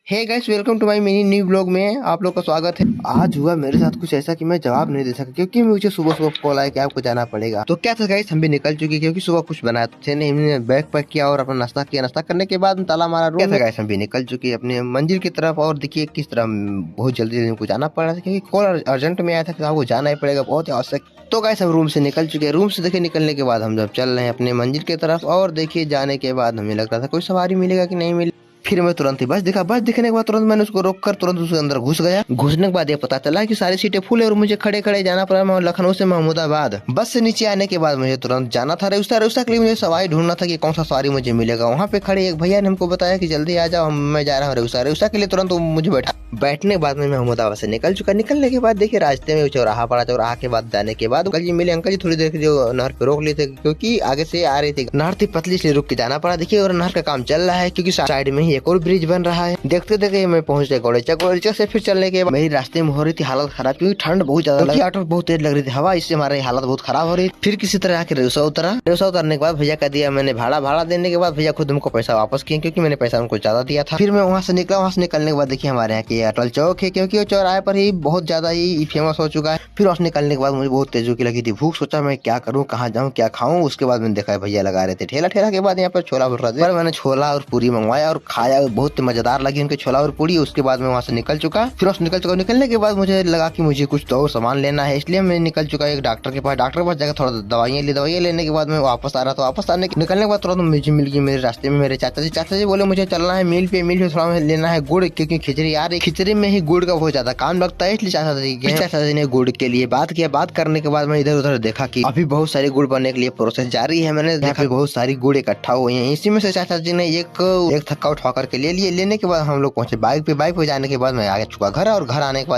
Hey guys, welcome to my mini new blog में आप लोग का स्वागत है। आज हुआ मेरे साथ कुछ ऐसा कि मैं जवाब नहीं दे सका क्योंकि मुझे सुबह सुबह कॉल आया कि आपको जाना पड़ेगा। तो क्या था गाइस, हम भी निकल चुके क्योंकि सुबह कुछ बनाया थे नहीं। हमने बैग पैक किया और अपना नाश्ता किया। नाश्ता करने के बाद ताला मारा रूम में। गाइस, हम भी निकल चुके अपने मंजिल की तरफ और देखिए किस तरह बहुत जल्दी हमको जाना पड़ रहा था क्योंकि कॉल अर्जेंट में आया था कि आपको जाना ही पड़ेगा, बहुत ही आवश्यक। तो गाइस, हम रूम से निकल चुके। रूम से देखिए निकलने के बाद हम जब चल रहे हैं अपने मंजिल की तरफ और देखिए जाने के बाद हमें लग रहा था कोई सवारी मिलेगा कि नहीं मिलेगा। फिर मैं तुरंत ही बस दिखा। बस दिखने के बाद तुरंत मैंने उसको रोक कर तुरंत उसके अंदर घुस गया। घुसने के बाद ये पता चला कि सारी सीटें फुल है और मुझे खड़े खड़े जाना पड़ा। मैं लखनऊ से महमूदाबाद। बस से नीचे आने के बाद मुझे तुरंत जाना था रेउसा के लिए। मुझे सवारी ढूंढना था कि कौन सा सवारी मुझे मिलेगा। वहाँ पे खड़े एक भैया ने हमको बताया कि जल्दी आ जाओ, मैं जा रहा हूँ रेउसा के लिए। तुरंत मुझे बैठने के बाद में महमूदाबाद से निकल चुका। निकलने के बाद देखिए रास्ते में चौराहा पड़ा। चौराहा के बाद जाने के बाद अंकल जी मिले। अंकल जी थोड़ी देर के जो नहर पे रोक लिए थे क्योंकि आगे से आ रही थी। नहर थी पतली, इसलिए रुक के जाना पड़ा। देखिए और नहर का काम चल रहा है क्योंकि साइड में ही एक और ब्रिज बन रहा है। देखते देखते मैं पहुंच गया गोड़ेचा से। फिर चलने के बाद मेरी रास्ते में हो रही थी हालत खराब क्योंकि ठंड बहुत ज्यादा लगी। ऑटो बहुत तेज लग रही थी हवा, इससे हमारी हालत बहुत खराब हो रही। फिर किसी तरह आके रेउसा उतरा। रेउसा उतरने के बाद भैया का दिया मैंने भाड़ा देने के बाद भैया खुद हमको पैसा वापस किए क्योंकि मैंने पैसा उनको ज्यादा दिया था। फिर मैं वहाँ से निकला। वहाँ से निकलने के बाद देखिए हमारे यहाँ की अटल चौक है क्योंकि वो चौराहे पर ही बहुत ज्यादा ही फेमस हो चुका है। फिर वहाँ निकलने के बाद मुझे बहुत तेज भूख लगी थी। भूख सोचा मैं क्या करूँ, कहाँ जाऊँ, क्या खाऊं। उसके बाद मैंने देखा भैया लगा रहे थे ठेला के बाद यहाँ पर छोला भटूरा थे। मैंने छोला और पूरी मंगवाया और खाया। बहुत मजेदार लगी उनके छोला और पूरी। उसके बाद मैं वहाँ से निकल चुका। फिर निकलने के बाद मुझे लगा कि मुझे कुछ तो और सामान लेना है, इसलिए मैं निकल चुका एक डॉक्टर के पास जाकर थोड़ा दवाइयाँ लेने के बाद मैं वापस आ रहा था। वापस निकलने के बाद तुरंत मुझे मिल गई मेरे रास्ते में मेरे चाचा जी बोले मुझे चलना है मिल पे थोड़ा लेना है गुड़ क्योंकि खिचड़ी आ रही। खिचड़ी में ही गुड़ का बहुत ज्यादा काम लगता है, इसलिए चाचा जी ने गुड़ के लिए बात किया। बात करने के बाद मैं इधर उधर देखा कि अभी बहुत सारी गुड़ बनने के लिए प्रोसेस जारी है। मैंने देखा बहुत सारी गुड़ इकट्ठा हुई है। इसी में से चाचा जी ने एक थक्का उठा करके ले लिए। लेने के बाद हम लोग पहुंचे बाइक पे जाने के बाद मैं आ चुका घर। और घर आने के बाद